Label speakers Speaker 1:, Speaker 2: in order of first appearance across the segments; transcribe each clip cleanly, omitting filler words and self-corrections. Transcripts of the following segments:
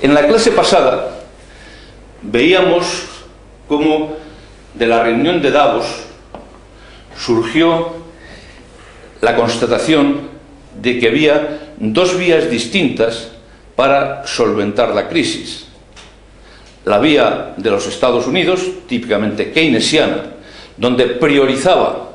Speaker 1: En la clase pasada veíamos cómo de la reunión de Davos surgió la constatación de que había dos vías distintas para solventar la crisis. La vía de los Estados Unidos, típicamente keynesiana, donde priorizaba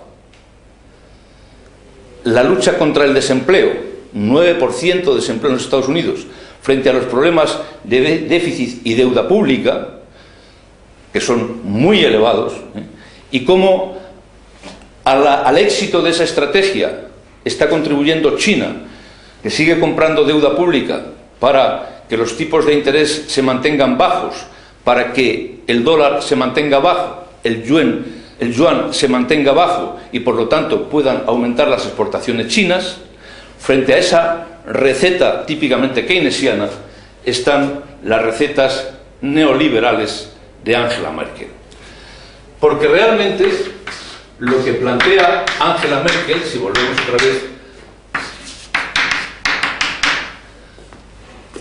Speaker 1: la lucha contra el desempleo, 9% de desempleo en los Estados Unidos, frente a los problemas de déficit y deuda pública, que son muy elevados, y cómo al éxito de esa estrategia está contribuyendo China, que sigue comprando deuda pública para que los tipos de interés se mantengan bajos, para que el dólar se mantenga bajo, el yuan se mantenga bajo y por lo tanto puedan aumentar las exportaciones chinas. Frente a esa receta típicamente keynesiana están las recetas neoliberales de Angela Merkel. Porque realmente lo que plantea Angela Merkel, si volvemos otra vez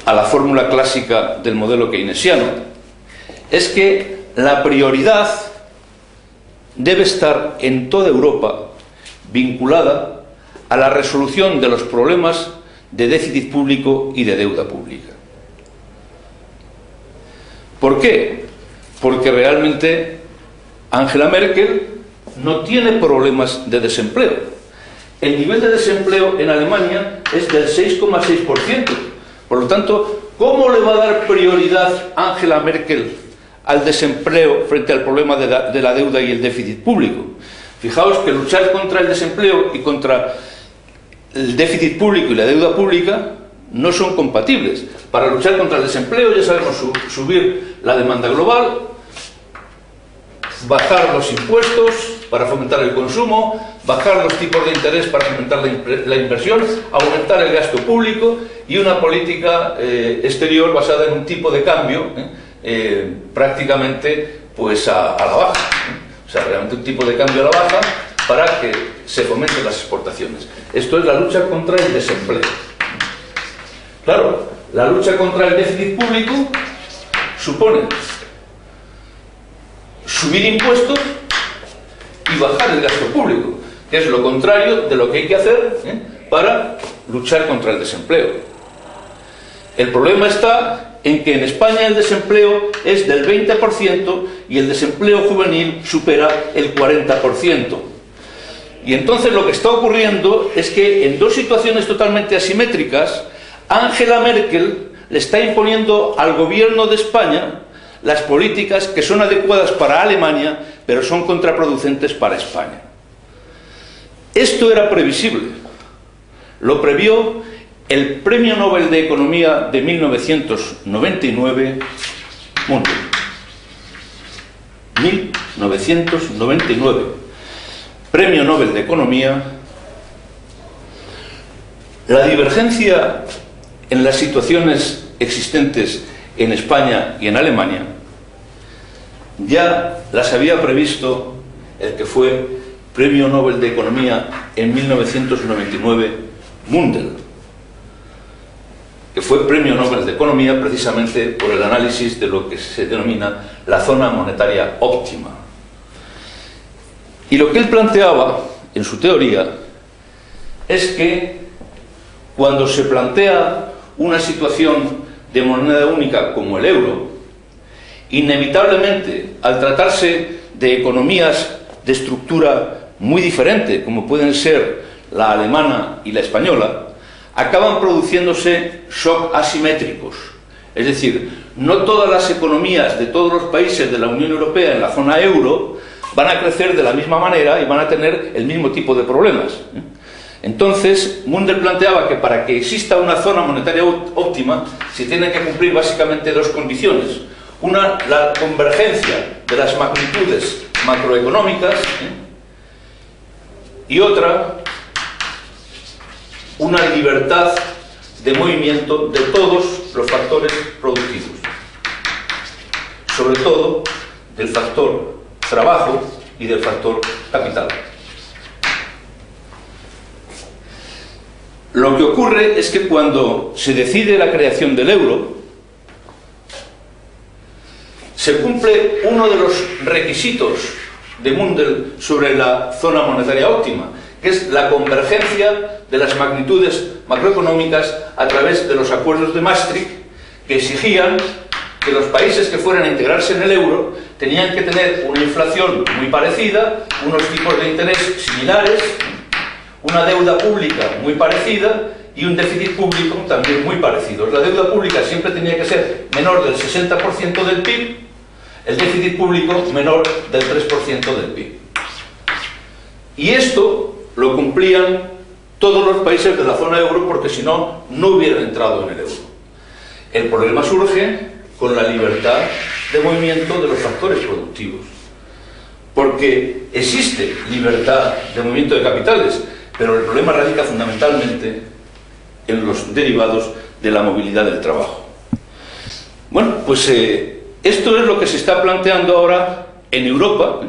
Speaker 1: a la fórmula clásica del modelo keynesiano, es que la prioridad debe estar en toda Europa vinculada a la resolución de los problemas de déficit público y de deuda pública. ¿Por qué? Porque realmente Angela Merkel no tiene problemas de desempleo. El nivel de desempleo en Alemania es del 6,6%. Por lo tanto, ¿cómo le va a dar prioridad Angela Merkel al desempleo frente al problema de la deuda y el déficit público? Fijaos que luchar contra el desempleo y contra el déficit público y la deuda pública no son compatibles. Para luchar contra el desempleo ya sabemos subir la demanda global, bajar los impuestos para fomentar el consumo, bajar los tipos de interés para fomentar la inversión, aumentar el gasto público y una política exterior basada en un tipo de cambio prácticamente pues a la baja. O sea, realmente un tipo de cambio a la baja para que se fomenten las exportaciones. Esto es la lucha contra el desempleo. Claro, la lucha contra el déficit público supone subir impuestos y bajar el gasto público, que es lo contrario de lo que hay que hacer para luchar contra el desempleo. El problema está en que en España el desempleo es del 20% y el desempleo juvenil supera el 40%. Y entonces lo que está ocurriendo es que en dos situaciones totalmente asimétricas, Angela Merkel le está imponiendo al gobierno de España las políticas que son adecuadas para Alemania, pero son contraproducentes para España. Esto era previsible. Lo previó el Premio Nobel de Economía de 1999, Mundell. 1999. Premio Nobel de Economía. La divergencia en las situaciones existentes en España y en Alemania ya las había previsto el que fue Premio Nobel de Economía en 1999, Mundell, que fue Premio Nobel de Economía precisamente por el análisis de lo que se denomina la zona monetaria óptima. Y lo que él planteaba en su teoría es que cuando se plantea una situación de moneda única como el euro, inevitablemente, al tratarse de economías de estructura muy diferente, como pueden ser la alemana y la española, acaban produciéndose shock asimétricos. Es decir, no todas las economías de todos los países de la Unión Europea en la zona euro van a crecer de la misma manera y van a tener el mismo tipo de problemas. Entonces, Mundell planteaba que para que exista una zona monetaria óptima se tienen que cumplir básicamente dos condiciones. Una, la convergencia de las magnitudes macroeconómicas, y otra, una libertad de movimiento de todos los factores productivos, sobre todo del factor trabajo y del factor capital. Lo que ocurre es que cuando se decide la creación del euro, se cumple uno de los requisitos de Mundell sobre la zona monetaria óptima, que es la convergencia de las magnitudes macroeconómicas a través de los acuerdos de Maastricht, que exigían que los países que fueran a integrarse en el euro tenían que tener una inflación muy parecida, unos tipos de interés similares, una deuda pública muy parecida y un déficit público también muy parecido. La deuda pública siempre tenía que ser menor del 60% del PIB, el déficit público menor del 3% del PIB. Y esto lo cumplían todos los países de la zona euro, porque si no, no hubieran entrado en el euro. El problema surge con la libertad de movimiento de los factores productivos, porque existe libertad de movimiento de capitales, pero el problema radica fundamentalmente en los derivados de la movilidad del trabajo. Bueno, pues esto es lo que se está planteando ahora en Europa,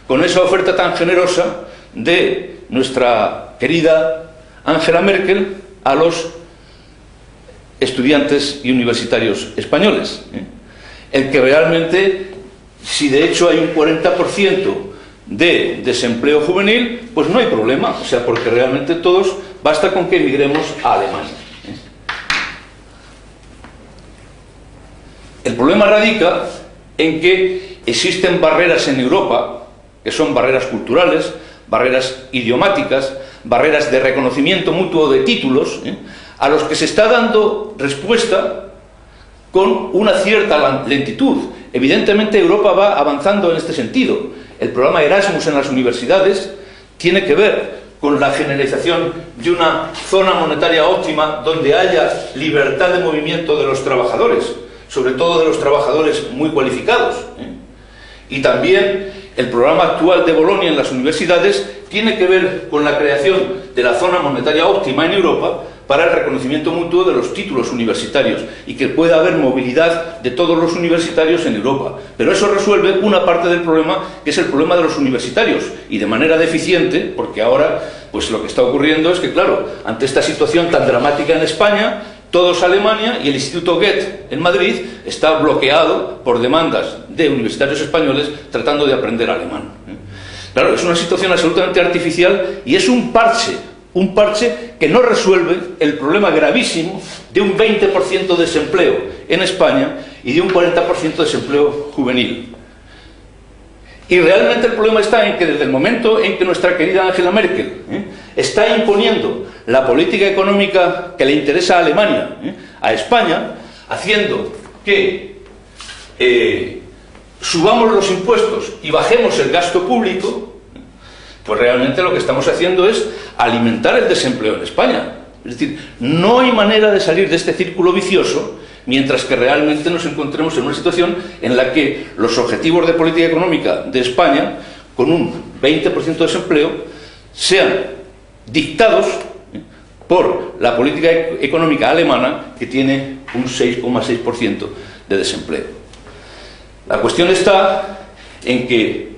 Speaker 1: con esa oferta tan generosa de nuestra querida Angela Merkel a los estudiantes y universitarios españoles. El que realmente, si de hecho hay un 40% de desempleo juvenil, pues no hay problema, o sea, porque realmente todos, basta con que emigremos a Alemania. El problema radica en que existen barreras en Europa, que son barreras culturales, barreras idiomáticas, barreras de reconocimiento mutuo de títulos, a los que se está dando respuesta con una cierta lentitud. Evidentemente Europa va avanzando en este sentido. El programa Erasmus en las universidades tiene que ver con la generalización de una zona monetaria óptima donde haya libertad de movimiento de los trabajadores, sobre todo de los trabajadores muy cualificados. Y también el programa actual de Bolonia en las universidades tiene que ver con la creación de la zona monetaria óptima en Europa para el reconocimiento mutuo de los títulos universitarios y que pueda haber movilidad de todos los universitarios en Europa. Pero eso resuelve una parte del problema, que es el problema de los universitarios, y de manera deficiente, porque ahora pues lo que está ocurriendo es que, claro, ante esta situación tan dramática en España, todos a Alemania, y el Instituto Goethe en Madrid está bloqueado por demandas de universitarios españoles tratando de aprender alemán. Claro, es una situación absolutamente artificial y es un parche que no resuelve el problema gravísimo de un 20% de desempleo en España y de un 40% de desempleo juvenil. Y realmente el problema está en que desde el momento en que nuestra querida Angela Merkel está imponiendo la política económica que le interesa a Alemania, a España, haciendo que subamos los impuestos y bajemos el gasto público, pues realmente lo que estamos haciendo es alimentar el desempleo en España. Es decir, no hay manera de salir de este círculo vicioso mientras que realmente nos encontremos en una situación en la que los objetivos de política económica de España, con un 20% de desempleo, sean dictados por la política económica alemana, que tiene un 6,6% de desempleo. La cuestión está en que,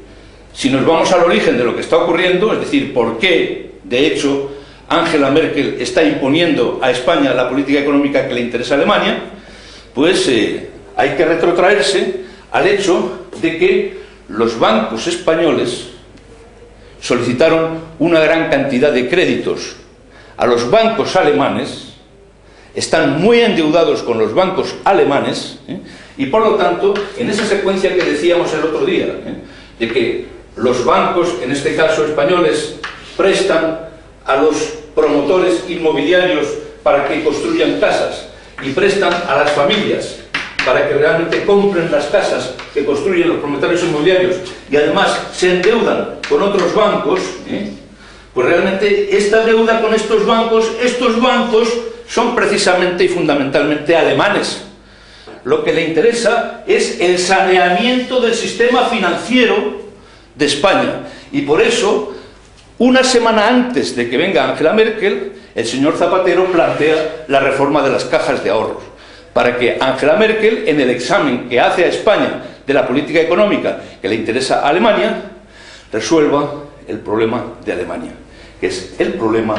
Speaker 1: si nos vamos al origen de lo que está ocurriendo, es decir, por qué, de hecho, Angela Merkel está imponiendo a España la política económica que le interesa a Alemania, pues hay que retrotraerse al hecho de que los bancos españoles solicitaron una gran cantidad de créditos a los bancos alemanes, están muy endeudados con los bancos alemanes, y por lo tanto, en esa secuencia que decíamos el otro día, de que los bancos, en este caso españoles, prestan a los promotores inmobiliarios para que construyan casas y prestan a las familias para que realmente compren las casas que construyen los promotores inmobiliarios y además se endeudan con otros bancos, pues realmente esta deuda con estos bancos son precisamente y fundamentalmente alemanes. Lo que le interesa es el saneamiento del sistema financiero de España, y por eso, una semana antes de que venga Angela Merkel, el señor Zapatero plantea la reforma de las cajas de ahorros, para que Angela Merkel, en el examen que hace a España de la política económica que le interesa a Alemania, resuelva el problema de Alemania, que es el problema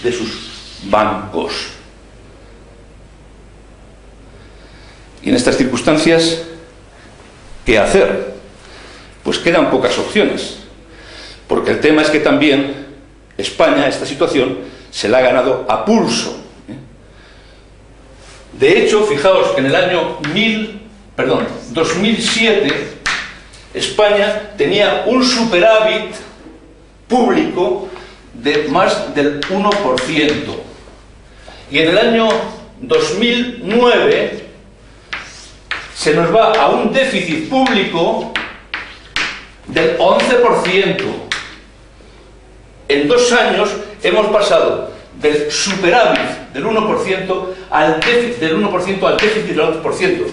Speaker 1: de sus bancos. Y en estas circunstancias, ¿qué hacer? Pues quedan pocas opciones, porque el tema es que también España esta situación se la ha ganado a pulso. De hecho, fijaos que en el año 2007 España tenía un superávit público de más del 1%. Y en el año 2009 se nos va a un déficit público del 11%. En 2 años hemos pasado del superávit del 1% al déficit del 1% al déficit del 11%,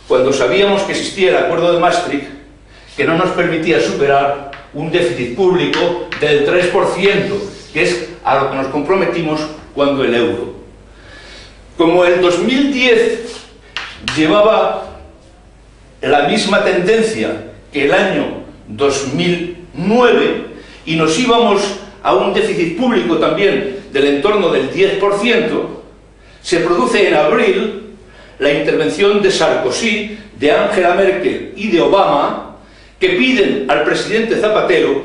Speaker 1: cuando sabíamos que existía el Acuerdo de Maastricht, que no nos permitía superar un déficit público del 3%, que es a lo que nos comprometimos cuando el euro. Como el 2010 llevaba la misma tendencia que el año 2009 y nos íbamos a un déficit público también del entorno del 10%, se produce en abril la intervención de Sarkozy, de Angela Merkel y de Obama, que piden al presidente Zapatero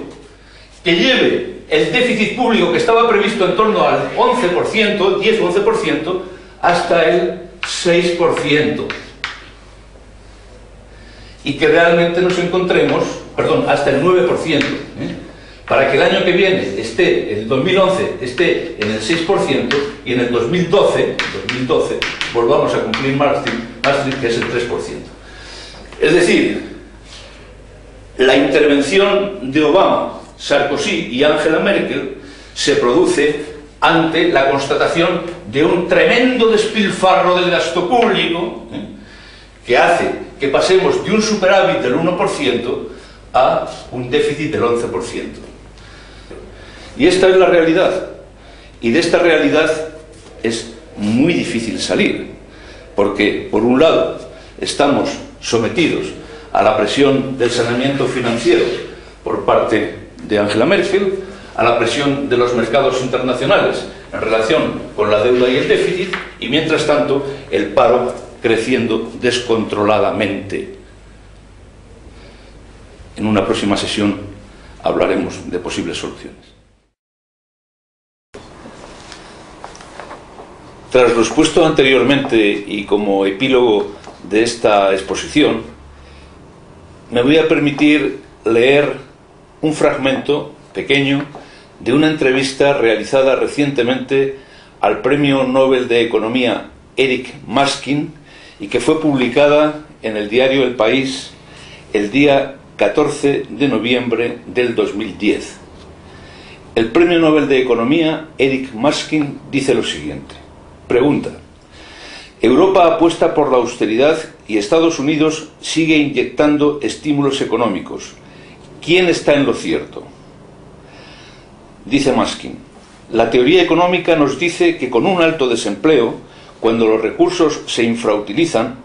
Speaker 1: que lleve el déficit público que estaba previsto en torno al 11%, 10-11%, hasta el 6%. Y que realmente nos encontremos, perdón, hasta el 9%, para que el año que viene esté, el 2011, esté en el 6% y en el 2012 volvamos a cumplir Maastricht, que es el 3%. Es decir, la intervención de Obama, Sarkozy y Angela Merkel se produce ante la constatación de un tremendo despilfarro del gasto público, que hace que pasemos de un superávit del 1% a un déficit del 11%. Y esta es la realidad. Y de esta realidad es muy difícil salir, porque por un lado estamos sometidos a la presión del saneamiento financiero por parte de Angela Merkel, a la presión de los mercados internacionales en relación con la deuda y el déficit, y mientras tanto el paro creciendo descontroladamente. En una próxima sesión hablaremos de posibles soluciones. Tras lo expuesto anteriormente y como epílogo de esta exposición, me voy a permitir leer un fragmento pequeño de una entrevista realizada recientemente al Premio Nobel de Economía Eric Maskin y que fue publicada en el diario El País el día 14 de noviembre del 2010. El Premio Nobel de Economía Eric Maskin dice lo siguiente. Pregunta: Europa apuesta por la austeridad y Estados Unidos sigue inyectando estímulos económicos. ¿Quién está en lo cierto? Dice Maskin: la teoría económica nos dice que con un alto desempleo, cuando los recursos se infrautilizan,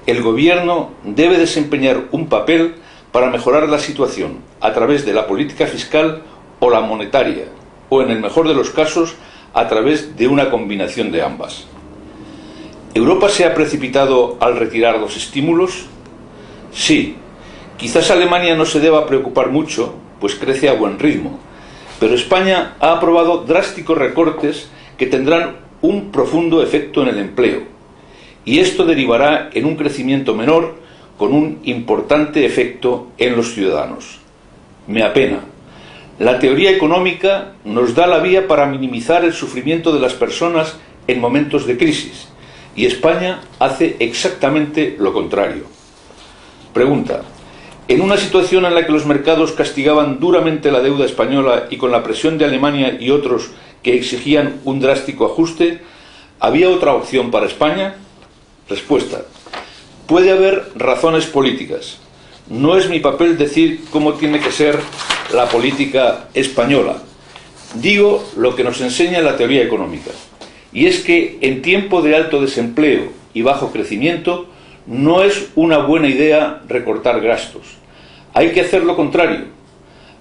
Speaker 1: el gobierno debe desempeñar un papel para mejorar la situación a través de la política fiscal o la monetaria, o en el mejor de los casos, a través de una combinación de ambas. ¿Europa se ha precipitado al retirar los estímulos? Sí. Quizás Alemania no se deba preocupar mucho, pues crece a buen ritmo, pero España ha aprobado drásticos recortes que tendrán un profundo efecto en el empleo, y esto derivará en un crecimiento menor con un importante efecto en los ciudadanos. Me apena. La teoría económica nos da la vía para minimizar el sufrimiento de las personas en momentos de crisis, y España hace exactamente lo contrario. Pregunta: en una situación en la que los mercados castigaban duramente la deuda española y con la presión de Alemania y otros que exigían un drástico ajuste, ¿había otra opción para España? Respuesta: puede haber razones políticas. No es mi papel decir cómo tiene que ser la política española. Digo lo que nos enseña la teoría económica, y es que en tiempo de alto desempleo y bajo crecimiento no es una buena idea recortar gastos. Hay que hacer lo contrario.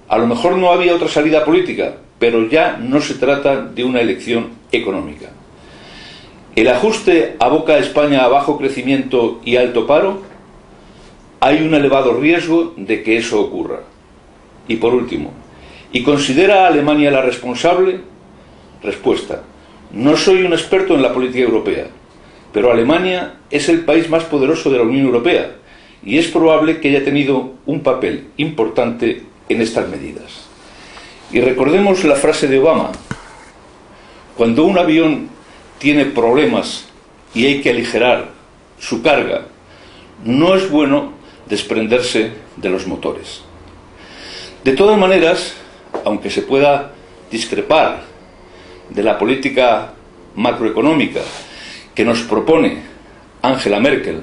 Speaker 1: A lo mejor no había otra salida política, pero ya no se trata de una elección económica. ¿El ajuste aboca a España a bajo crecimiento y alto paro? hay un elevado riesgo de que eso ocurra. Y por último, ¿y considera a Alemania la responsable? Respuesta: no soy un experto en la política europea, pero Alemania es el país más poderoso de la Unión Europea y es probable que haya tenido un papel importante en estas medidas. Y recordemos la frase de Obama: cuando un avión tiene problemas y hay que aligerar su carga, no es bueno desprenderse de los motores. De todas maneras, aunque se pueda discrepar de la política macroeconómica que nos propone Angela Merkel,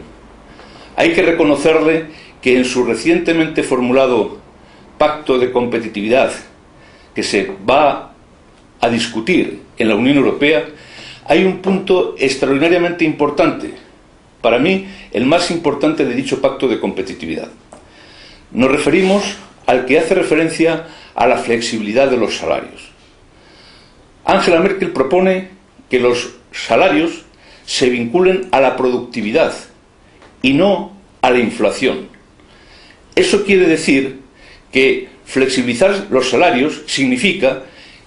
Speaker 1: hay que reconocerle que en su recientemente formulado pacto de competitividad que se va a discutir en la Unión Europea, hay un punto extraordinariamente importante, para mí el más importante de dicho pacto de competitividad. Nos referimos al que hace referencia a la flexibilidad de los salarios. Angela Merkel propone que los salarios se vinculen a la productividad y no a la inflación. Eso quiere decir que flexibilizar los salarios significa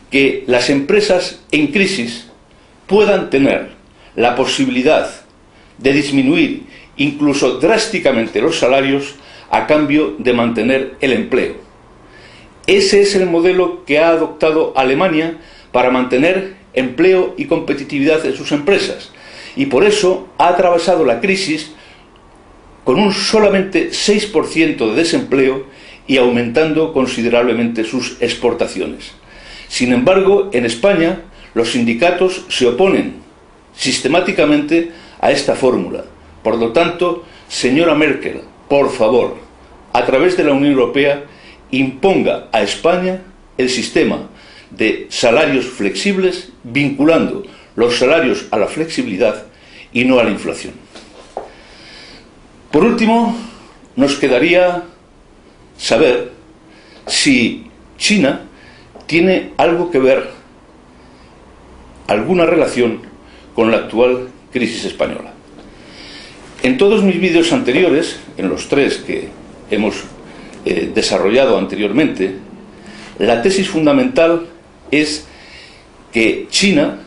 Speaker 1: que las empresas en crisis puedan tener la posibilidad de disminuir incluso drásticamente los salarios a cambio de mantener el empleo. Ese es el modelo que ha adoptado Alemania para mantener empleo y competitividad en sus empresas, y por eso ha atravesado la crisis con un solamente 6% de desempleo y aumentando considerablemente sus exportaciones. Sin embargo, en España los sindicatos se oponen sistemáticamente a esta fórmula. Por lo tanto, señora Merkel, por favor, a través de la Unión Europea, imponga a España el sistema de salarios flexibles, vinculando los salarios a la flexibilidad y no a la inflación. Por último, nos quedaría saber si China tiene algo que ver, alguna relación con la actual crisis española. En todos mis vídeos anteriores, en los 3 que hemos desarrollado anteriormente, la tesis fundamental es que China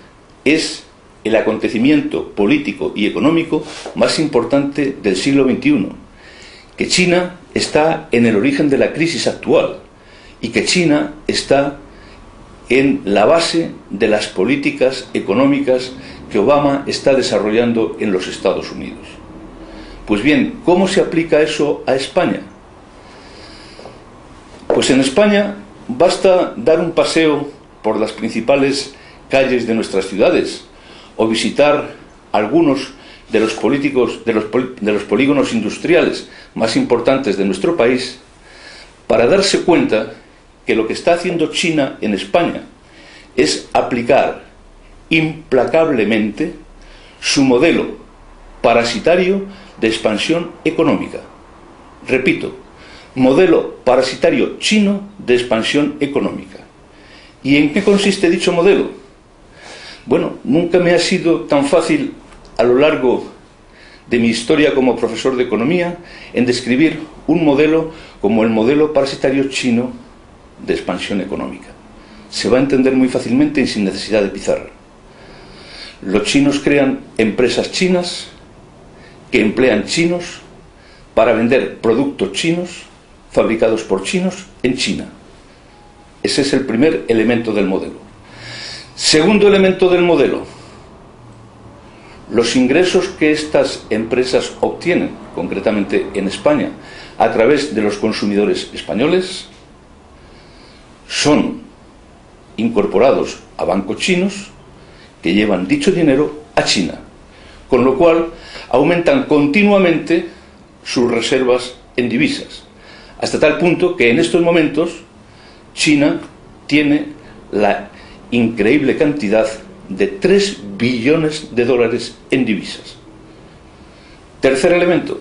Speaker 1: es el acontecimiento político y económico más importante del siglo XXI, que China está en el origen de la crisis actual y que China está en la base de las políticas económicas que Obama está desarrollando en los Estados Unidos. Pues bien, ¿cómo se aplica eso a España? Pues en España basta dar un paseo por las principales calles de nuestras ciudades o visitar algunos de los polígonos industriales más importantes de nuestro país para darse cuenta que lo que está haciendo China en España es aplicar implacablemente su modelo parasitario de expansión económica. Repito, modelo parasitario chino de expansión económica. ¿Y en qué consiste dicho modelo? Bueno, nunca me ha sido tan fácil a lo largo de mi historia como profesor de economía en describir un modelo como el modelo parasitario chino de expansión económica. Se va a entender muy fácilmente y sin necesidad de pizarra. Los chinos crean empresas chinas que emplean chinos para vender productos chinos fabricados por chinos en China. Ese es el primer elemento del modelo. Segundo elemento del modelo: los ingresos que estas empresas obtienen, concretamente en España, a través de los consumidores españoles, son incorporados a bancos chinos que llevan dicho dinero a China, con lo cual aumentan continuamente sus reservas en divisas, hasta tal punto que en estos momentos China tiene la increíble cantidad de 3 billones de dólares en divisas. Tercer elemento: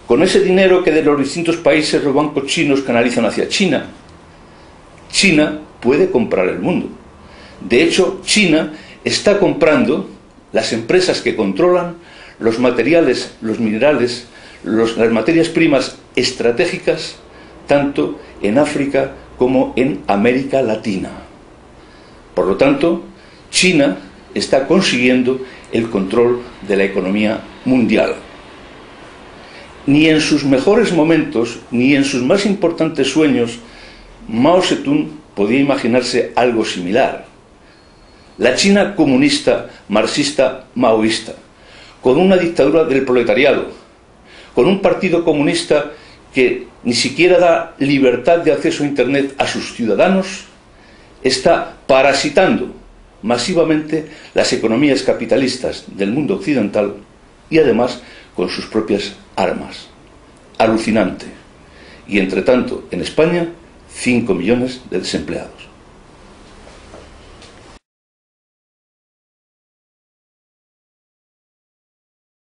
Speaker 1: con ese dinero que de los distintos países los bancos chinos canalizan hacia China, China puede comprar el mundo. De hecho, China está comprando las empresas que controlan los materiales, los minerales, las materias primas estratégicas tanto en África como en América Latina. Por lo tanto, China está consiguiendo el control de la economía mundial. Ni en sus mejores momentos, ni en sus más importantes sueños, Mao Zedong podía imaginarse algo similar. La China comunista, marxista, maoísta, con una dictadura del proletariado, con un partido comunista que ni siquiera da libertad de acceso a Internet a sus ciudadanos, está parasitando masivamente las economías capitalistas del mundo occidental y además con sus propias armas. Alucinante. Y entre tanto, en España, 5 millones de desempleados.